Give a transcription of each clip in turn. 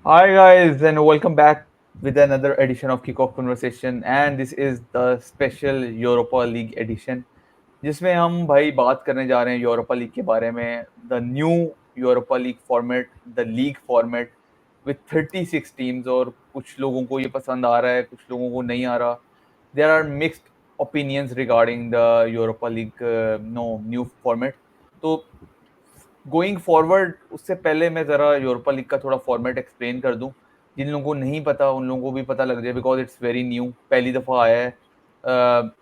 Hi guys, and welcome back with another edition of Kickoff Conversation. And this is the special Europa League edition, जिसमें हम भाई बात करने जा रहे हैं यूरोपा लीग के बारे में, the new Europa league format, the league format with 36 teams. और कुछ लोगों को ये पसंद आ रहा है, कुछ लोगों को नहीं आ रहा। There are mixed opinions regarding the Europa League no new format. तो गोइंग फॉरवर्ड, उससे पहले मैं ज़रा यूरोपा लीग का थोड़ा फॉर्मेट एक्सप्लेन कर दूं। जिन लोगों को नहीं पता उन लोगों को भी पता लग जाए, बिकॉज इट्स वेरी न्यू, पहली दफ़ा आया है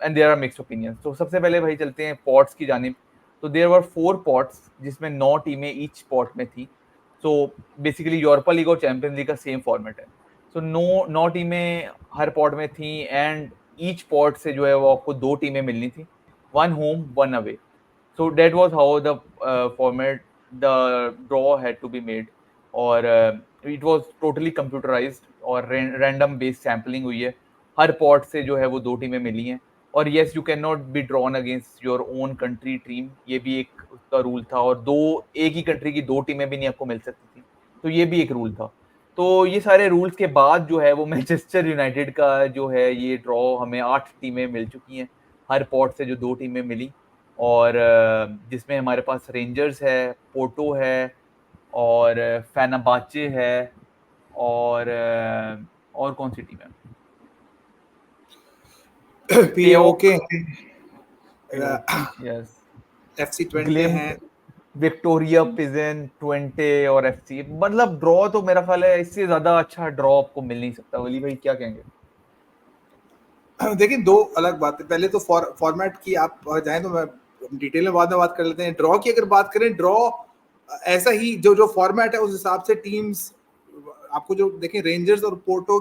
and there are mixed opinions. तो सबसे पहले भाई चलते हैं पॉट्स की जानिब। तो देयर वर 4 पॉट्स जिसमें 9 टीमें ईच पॉट में थी। सो बेसिकली यूरोपा लीग और चैंपियंस लीग का सेम फॉर्मेट है। सो नौ टीमें हर पॉट में थी एंड ईच पॉट से जो है वो आपको 2 टीमें मिलनी थी, one home one away. So that was how the format, the draw had to be made, और it was totally computerized और random based sampling हुई है। हर पॉट से जो है वो 2 टीमें मिली हैं। और yes, you cannot be drawn against your own country team, ये भी एक उसका रूल था। और एक ही कंट्री की 2 टीमें भी नहीं आपको मिल सकती थी, तो ये भी एक रूल था। तो ये सारे रूल्स के बाद जो है वो मैनचेस्टर यूनाइटेड का जो है ये ड्रॉ, हमें 8 टीमें मिल चुकी हैं हर पॉट से जो 2 टीमें मिली। और जिसमें हमारे पास रेंजर्स है, पोर्टो है, और फेनेर्बाचे है, और कौन सी टीम है, पीओके यस, एफसी 20 ग्लिम्ट, हैं। विक्टोरिया पिजन, ट्वेंटे और एफसी। मतलब ड्रॉ तो मेरा ख्याल है इससे ज्यादा अच्छा ड्रॉ आपको मिल नहीं सकता। वली भाई क्या कहेंगे? देखिए, दो अलग बातें। पहले तो फॉर्मेट की आप जाएं तो मैं डिटेल में बाद में बात कर लेते हैं। ड्रॉ की अगर बात करें, ड्रॉ ऐसा ही जो जो फॉर्मेट है उस हिसाब से टीम्स आपको जो देखें, रेंजर्स और पोर्टो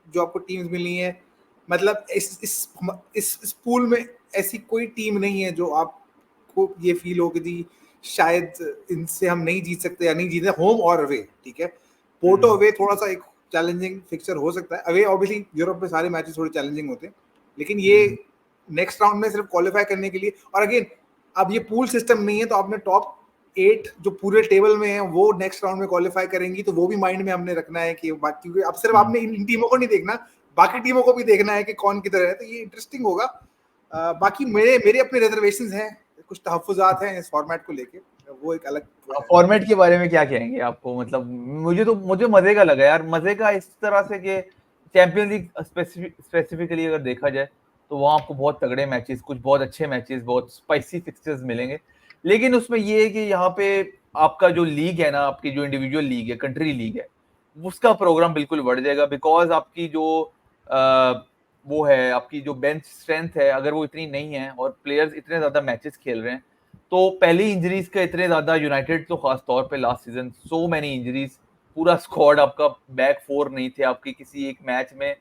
जो आपको टीम्स मिली हैं, मतलब इस पूल में ऐसी कोई टीम नहीं है जो आपको ये फील हो कि जी शायद इनसे हम नहीं जीत सकते या नहीं जीते, होम और अवे। ठीक है, पोर्टो अवे थोड़ा सा एक चैलेंजिंग फिक्चर हो सकता है। अवे ऑब्वियसली यूरोप में सारे मैचेस थोड़े चैलेंजिंग होते हैं, लेकिन ये नेक्स्ट राउंड में सिर्फ क्वालिफाई करने के लिए। और अगेन, अब ये पूल सिस्टम नहीं है, तो आपने टॉप 8 जो पूरे टेबल में है वो नेक्स्ट राउंड में क्वालिफाई करेंगी, तो वो भी माइंड में हमने रखना है कि बाकी, क्योंकि अब सिर्फ आपने इन टीमों को नहीं देखना, बाकी टीमों को भी देखना है कि कौन किधर है। तो ये इंटरेस्टिंग होगा। बाकी मेरे मेरे अपने रिजर्वेशंस हैं, कुछ तहफ्फुज़ात हैं इस फॉर्मेट को लेके, वो एक अलग फॉर्मेट के बारे में क्या कहेंगे आपको? मतलब मुझे मजे का लगा यार, मजे का इस तरह से कि चैंपियंस लीग स्पेसिफिकली अगर देखा जाए तो वहां आपको बहुत तगड़े मैचेस, कुछ बहुत अच्छे मैचेस, बहुत स्पाइसी फिक्सचर्स मिलेंगे। लेकिन उसमें ये है कि यहाँ पे आपका जो लीग है ना, आपकी जो इंडिविजुअल लीग है, कंट्री लीग है, उसका प्रोग्राम बिल्कुल बढ़ जाएगा। बिकॉज आपकी जो वो है, आपकी जो बेंच स्ट्रेंथ है, अगर वो इतनी नहीं है और प्लेयर्स इतने ज्यादा मैचेस खेल रहे हैं, तो पहली इंजरीज का इतने ज्यादा यूनाइटेड तो खास तौर पे last season so many injuries, पूरा स्क्वाड आपका बैक फोर नहीं थे आपकी किसी एक मैच में,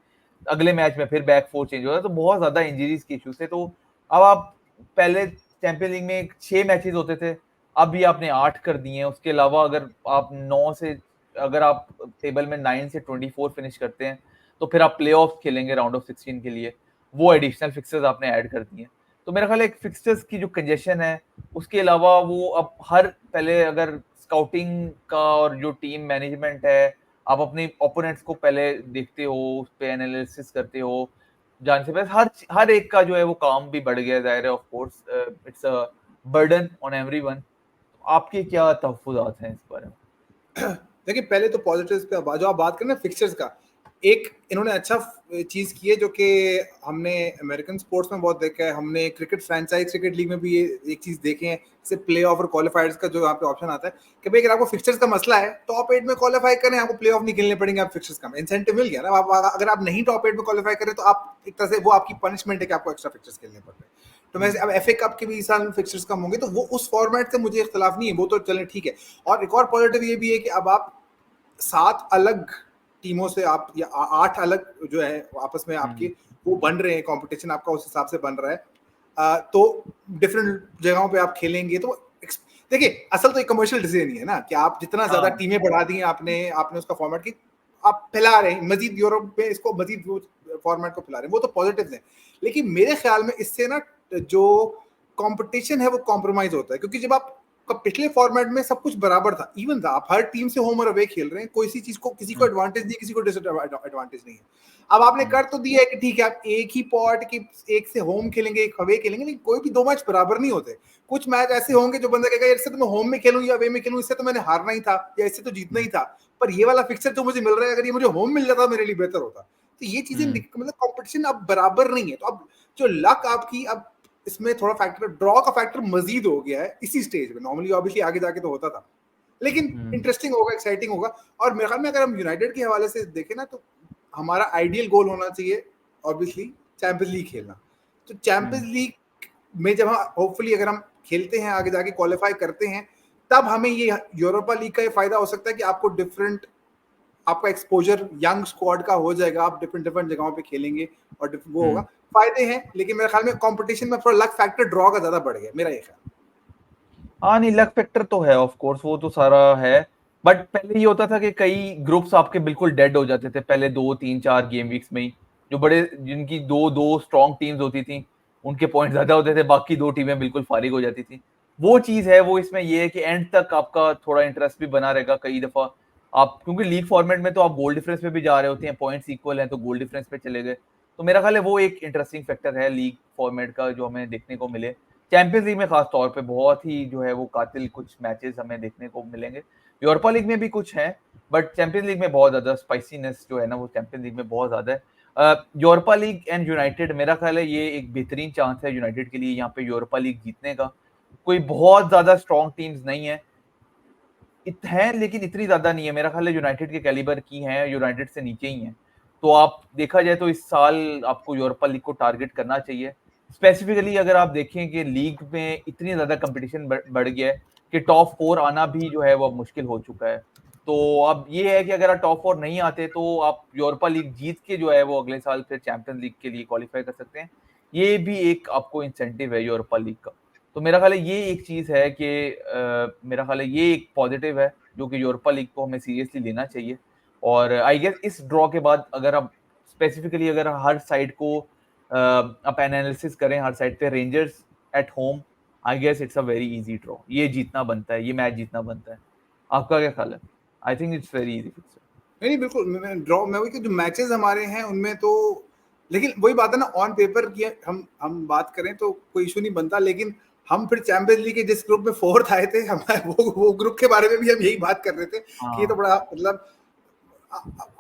अगले मैच में फिर बैक फोर चेंज हो रहा है, तो बहुत ज्यादा इंजरीज के इश्यूज थे। तो अब आप पहले चैंपियन लीग में 6 मैचेस होते थे, अभी आपने 8 कर दिए हैं। उसके अलावा अगर आप 9 से, अगर आप टेबल में 9 से 24 फिनिश करते हैं तो फिर आप प्ले ऑफ खेलेंगे राउंड ऑफ 16 के लिए, वो एडिशनल फिक्सर्स आपने ऐड कर दिए। तो मेरा ख्याल है एक फिक्सचर्स की जो कंजेशन है, उसके अलावा वो अब हर, पहले अगर स्काउटिंग का और जो टीम मैनेजमेंट है, आप अपने ओपोनेंट्स को पहले देखते हो, उस पे एनालिसिस करते हो, जान से पहले हर एक का जो है वो काम भी बढ़ गया, जाहिर है, of course it's a burden on everyone. आपके क्या तहफ्फुज़ात हैं इस बारे में? देखिए, पहले तो पॉजिटिव्स पे जो आप बात करें ना फिक्सचर्स का, एक इन्होंने अच्छा चीज की है जो कि हमने अमेरिकन स्पोर्ट्स में बहुत देखा है, हमने क्रिकेट फ्रेंचाइज क्रिकेट लीग में भी ये एक चीज देखे हैं, जैसे प्ले ऑफ और क्वालिफायर्स का जो यहाँ पे ऑप्शन आता है कि भाई अगर आपको फिक्सचर्स का मसला है, टॉप 8 में क्वालिफाई करें, आपको प्ले ऑफ नहीं खेलने पड़ेंगे, आप फिक्सचर्स का इंसेंटिव मिल गया ना। अगर आप नहीं टॉप 8 में क्वालिफाई करें तो आप एक तरह से वो आपकी पनिशमेंट है कि आपको एक्स्ट्रा फिक्सचर्स खेलने पड़ रहे हैं। तो मैं अब एफए कप के भी इस साल फिक्सचर्स कम होंगे, तो वो उस फॉर्मेट से मुझे इख्तलाफ नहीं है, वो तो चलें ठीक है। और एक और पॉजिटिव ये भी है कि अब आप 7 अलग टीमों से आप, या 8 अलग जो है आपस में आपके वो बन रहे हैं, कंपटीशन आपका उस हिसाब से बन रहा है। तो डिफरेंट जगहों पे आप खेलेंगे। तो देखिए, असल तो एक कमर्शियल डिसीजन ही है ना कि आप जितना ज्यादा टीमें बढ़ा दी आपने आपने उसका फॉर्मेट की आप फैला रहे हैं मजीद, यूरोप में इसको मजीद फॉर्मेट को फैला रहे हैं, वो तो पॉजिटिव है। लेकिन मेरे ख्याल में इससे ना जो कंपटीशन है वो कॉम्प्रोमाइज होता है, क्योंकि जब आप पिछले फॉर्मेट में सब कुछ बराबर था, इवन था, आप हर टीम से होम और अवे खेल रहे हैं, कोई सी चीज को किसी को एडवांटेज नहीं, किसी को डिसएडवांटेज नहीं है। अब आपने कर तो दिया है कि ठीक है आप एक ही पॉट की एक से होम खेलेंगे एक अवे खेलेंगे, लेकिन कोई भी दो मैच बराबर नहीं होते। कुछ मैच ऐसे होंगे जो बंदा कहेगा इससे तो मैं होम में खेलूं या अवे में खेलूं, इससे तो मैंने हारना ही था या इससे तो जीतना ही था, पर ये वाला फिक्सर जो मुझे मिल रहा है अगर ये मुझे होम मिल जाता मेरे लिए बेहतर होता। तो ये चीजें मतलब कॉम्पिटिशन अब बराबर नहीं है। तो अब जो लक आपकी अब इसमें थोड़ा फैक्टर, ड्रॉ का फैक्टर मजीद हो गया है इसी स्टेज में। नॉर्मली ऑब्वियसली आगे जाके तो होता था, लेकिन इंटरेस्टिंग होगा, एक्साइटिंग होगा। और मेरे ख्याल में अगर हम यूनाइटेड के हवाले से देखें ना, तो हमारा आइडियल गोल होना चाहिए ऑब्वियसली चैंपियंस लीग खेलना। तो चैंपियंस लीग में जब हम होपफुली अगर हम खेलते हैं, आगे जाके क्वालिफाई करते हैं, तब हमें ये यूरोपा लीग का ये फायदा हो सकता है कि आपको डिफरेंट, आपका एक्सपोजर यंग स्क्वाड का हो जाएगा, आप डिफरेंट डिफरेंट जगहों पे खेलेंगे और वो होगा, फायदे हैं। लेकिन मेरे ख्याल में कंपटीशन में थोड़ा लक फैक्टर ड्रॉ का ज्यादा बढ़ गया, मेरा ये ख्याल। हाँ नहीं, लक फैक्टर तो है ऑफ कोर्स, वो तो सारा है। बट पहले ये होता था कि कई ग्रुप्स आपके बिल्कुल डेड हो जाते थे पहले 2 3 4 गेम वीक्स में ही। जो बड़े जिनकी दो दो स्ट्रॉन्ग टीम्स होती थी उनके पॉइंट ज्यादा होते थे, बाकी 2 टीमें बिल्कुल फारिग हो जाती थी। वो चीज है, वो इसमें ये है कि एंड तक आपका थोड़ा इंटरेस्ट भी बना रहेगा। कई दफा आप, क्योंकि लीग फॉर्मेट में तो आप गोल डिफरेंस पे भी जा रहे होते हैं, पॉइंट्स इक्वल हैं तो गोल डिफरेंस पे चले गए। तो मेरा ख्याल है वो एक इंटरेस्टिंग फैक्टर है लीग फॉर्मेट का जो हमें देखने को मिले। चैंपियंस लीग में खास तौर पे बहुत ही जो है वो कातिल कुछ मैचेस हमें देखने को मिलेंगे। यूरोपा लीग में भी कुछ है, बट चैंपियंस लीग में बहुत ज्यादा स्पाइसीनेस जो है ना वो चैंपियंस लीग में बहुत ज्यादा है। यूरोपा लीग एंड यूनाइटेड, मेरा ख्याल है ये एक बेहतरीन चांस है यूनाइटेड के लिए यहाँ पे यूरोपा लीग जीतने का। कोई बहुत ज्यादा स्ट्रॉन्ग टीम्स नहीं है, है लेकिन इतनी ज्यादा नहीं है। मेरा ख्याल है यूनाइटेड के कैलिबर की हैं, यूनाइटेड से नीचे ही हैं। तो आप देखा जाए तो इस साल आपको यूरोपा लीग को टारगेट करना चाहिए। स्पेसिफिकली अगर आप देखें कि लीग में इतनी ज्यादा कंपटीशन बढ़ गया है कि टॉप 4 आना भी जो है वो अब मुश्किल हो चुका है। तो अब ये है कि अगर आप टॉप 4 नहीं आते तो आप यूरोपा लीग जीत के जो है वो अगले साल फिर चैंपियंस लीग के लिए क्वालिफाई कर सकते हैं। ये भी एक आपको इंसेंटिव है यूरोपा लीग का। तो मेरा ख्याल है ये एक चीज है कि मेरा ख्याल है ये एक पॉजिटिव है जो कि यूरोपा लीग को हमें सीरियसली लेना चाहिए। और आई गेस इस ड्रॉ के बाद अगर आप स्पेसिफिकली अगर हर साइड को आप एनालिसिस करें, हर साइड पे Rangers at home, I guess it's a very easy draw. ये जीतना बनता है, ये मैच जीतना बनता है। आपका क्या ख्याल है? I think it's very easy fix. नहीं बिल्कुल, ड्रॉ मैं वही कि जो मैचेस हमारे हैं उनमें तो, लेकिन वही बात है ना, ऑन पेपर की हम बात करें तो कोई इशू नहीं बनता, लेकिन हम फिर चैंपियंस लीग के जिस ग्रुप में फोर्थ आए थे, हम वो ग्रुप के बारे में भी हम यही बात कर रहे थे कि ये तो बड़ा मतलब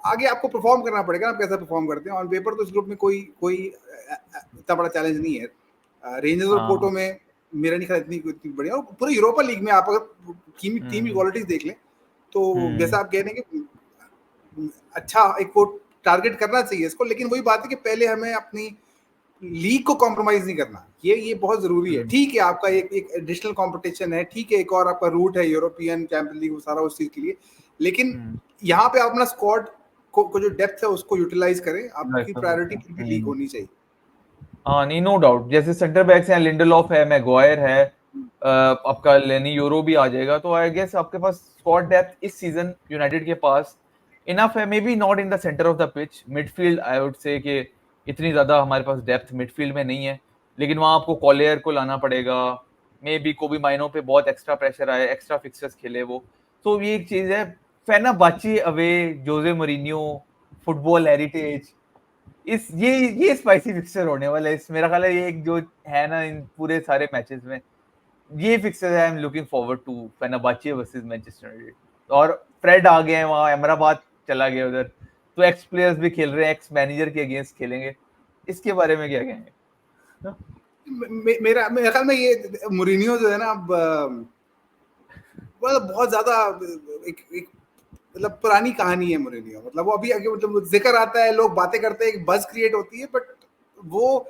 आगे आपको परफॉर्म करना पड़ेगा, आप कैसा परफॉर्म करते हैं। ऑन पेपर तो इस ग्रुप में कोई कोई इतना बड़ा चैलेंज नहीं है। रेंजर्स और पोर्टो में मेरा नहीं ख्याल इतनी बढ़िया। और पूरे यूरोपा लीग में आप अगर टीम की क्वालिटीज देख लें तो जैसा आप कह रहे हैं कि अच्छा एक वो टारगेट करना चाहिए इसको, लेकिन वही बात है कि पहले हमें अपनी लीग को कॉम्प्रोमाइज नहीं करना, ये बहुत जरूरी है। ठीक है आपका एक एडिशनल कंपटीशन है, ठीक है एक और आपका रूट है यूरोपियन चैंपियंस लीग, सारा उस चीज के लिए, लेकिन यहाँ पे आप अपना स्क्वाड को जो डेप्थ है उसको यूटिलाइज करें। आपकी प्रायोरिटी फिर भी लीग होनी चाहिए। हाँ नहीं, नो डाउट। जैसे सेंटर बैक्स हैं, लिंडलॉफ है, मैगवायर है, आपका लेनी यूरो भी आ जाएगा। तो आई गेस आपके पास स्क्वाड डेप्थ इस सीजन यूनाइटेड के पास इनफ है। May be not in the centre of the pitch, midfield I would say कि इतनी ज्यादा हमारे पास डेप्थ मिडफील्ड में नहीं है, लेकिन वहां आपको कॉलियर को लाना पड़ेगा। मे बी कोबी माइनो पे बहुत एक्स्ट्रा प्रेशर आए, एक्स्ट्रा फिक्सर्स खेले वो। तो ये एक चीज है। फेनेर्बाचे अवे, जोजे मोरिन्यो, फुटबॉल हेरिटेज, इस ये स्पाइसी फिक्सचर होने वाला है। इस मेरा ख्याल है ये एक जो है ना इन पूरे सारे मैचेस में ये फिक्सचर है। I am looking forward to Fenerbahce versus Manchester United. और फ्रेड आ गए हैं वहां, अमराबाद चला गया उधर, तो एक्स प्लेयर्स भी खेल रहे हैं, एक्स मैनेजर के अगेंस्ट खेलेंगे। इसके बारे में क्या कहेंगे? मेरा ख्याल में ये मोरिनियो जो है ना, अब मतलब बहुत ज्यादा एक मतलब पुरानी कहानी है मोरिनियो। मतलब वो अभी आगे मतलब जिक्र आता है, लोग बातें करते हैं, एक बज क्रिएट होती है, बट वो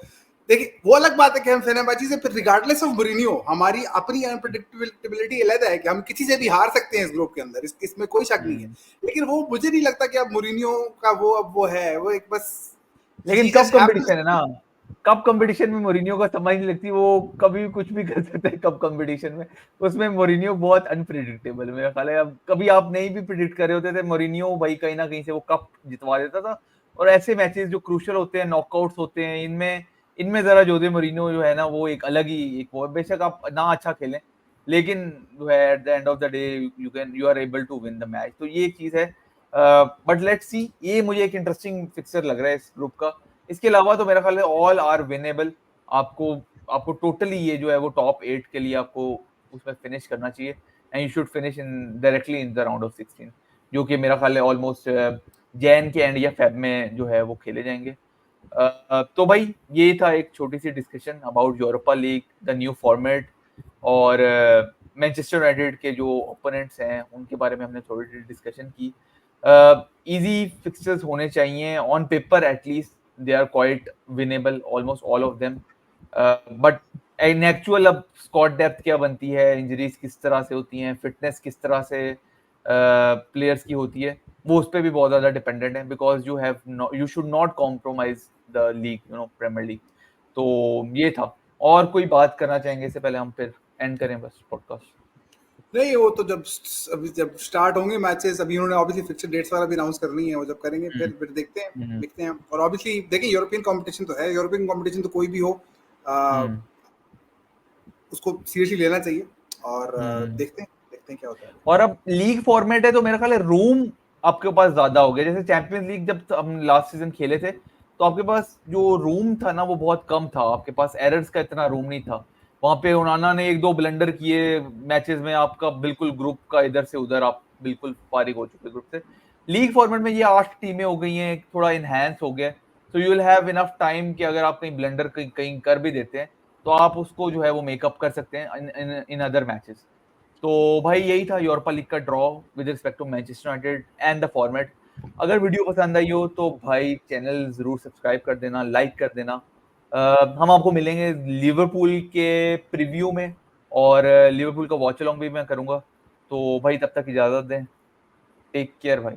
देखिए वो अलग बात है कि हम फेनेर्बाचे से फिर रिगार्डलेस ऑफ मोरिनियो हमारी अपनी अनप्रेडिक्टेबिलिटी अलग है कि हम किसी से भी हार सकते हैं इस ग्रुप के अंदर, इसमें कोई शक नहीं है। लेकिन वो मुझे नहीं लगता कि अब मोरिनियो का वो अब वो है, वो एक बस, लेकिन कब कंपटीशन है ना, कब कंपटीशन में मोरिनियो का समझ नहीं लगती। वो कभी कुछ भी कर सकता है कब कंपटीशन में। उसमें मोरिनियो बहुत अनप्रिडिक्टेबल है मेरा ख्याल है। अब कभी आप नहीं भी प्रिडिक्ट कर रहे होते थे, मोरिनियो भाई कहीं ना कहीं से वो कप जितवा देता था। और ऐसे मैचेस जो क्रूशियल होते हैं, नॉकआउट्स होते हैं, इनमें इनमें जरा जोजे मोरिनियो जो है ना वो एक अलग ही एक वो, बेशक आप ना अच्छा खेलें लेकिन जो है at the end of the day you are able to win the match. तो ये एक चीज है, बट लेट्स सी, ये मुझे एक इंटरेस्टिंग फिक्सर लग रहा है इस ग्रुप का। इसके अलावा तो मेरा ख्याल है ऑल आर विनेबल। आपको आपको टोटली ये जो है वो टॉप 8 के लिए आपको उसमें फिनिश करना चाहिए, and you should finish in directly in the round of 16, जो कि मेरा ख्याल है ऑलमोस्ट जैन के एंड या फेब में जो है वो खेले जाएंगे। तो भाई ये था एक छोटी सी discussion about Europa League, the new format, और मैनचेस्टर यूनाइटेड के जो ओपोनेंट्स हैं उनके बारे में हमने थोड़ी सी डिस्कशन की। इजी फिक्सचर्स होने चाहिए on paper, at least they are quite winnable almost all of them, but in actual अब स्क्वाड डेप्थ क्या बनती है, इंजरीज किस तरह से होती हैं, फिटनेस किस तरह से प्लेयर्स की होती है, वो उस पर भी बहुत ज्यादा डिपेंडेंट है, because you should not compromise the league, Premier League. तो ये था। और कोई बात करना चाहेंगे इससे पहले हम फिर एंड करें बस पॉडकास्ट? नहीं, वो तो जब स्टार्ट होंगे मैचेस, अभी उन्होंने ऑब्वियसली फिक्सर डेट्स वगैरह भी अनाउंस करनी है, वो जब करेंगे फिर देखते हैं। और ऑब्वियसली देखें, यूरोपियन कंपटीशन तो है, यूरोपियन कंपटीशन तो कोई भी हो उसको सीरियसली लेना चाहिए, और देखते हैं क्या होता है। और अब लीग फॉर्मेट है तो मेरा ख्याल है रूम आपके पास ज्यादा हो गया। जैसे चैंपियंस लीग जब हम लास्ट सीजन खेले थे तो आपके पास जो रूम था ना वो बहुत कम था, आपके पास एरर्स का इतना रूम नहीं था। वहां पे ओनाना ने 1-2 ब्लंडर किए मैचेस में, आपका बिल्कुल ग्रुप का इधर से उधर आप बिल्कुल फारिग हो चुके ग्रुप से। लीग फॉर्मेट में ये 8 टीमें हो गई हैं, थोड़ा इनहैंस हो गया, तो you will have enough time कि अगर आप कहीं ब्लंडर कहीं कर भी देते हैं तो आप उसको जो है वो मेकअप कर सकते हैं इन अदर मैचेस। तो भाई यही था यूरोपा लीग का draw with respect to Manchester United and the format. अगर वीडियो पसंद आई हो तो भाई चैनल जरूर सब्सक्राइब कर देना, लाइक कर देना। हम आपको मिलेंगे लिवरपूल के प्रीव्यू में, और लिवरपूल का वॉच अलोंग भी मैं करूंगा। तो भाई तब तक इजाजत दें, टेक केयर भाई।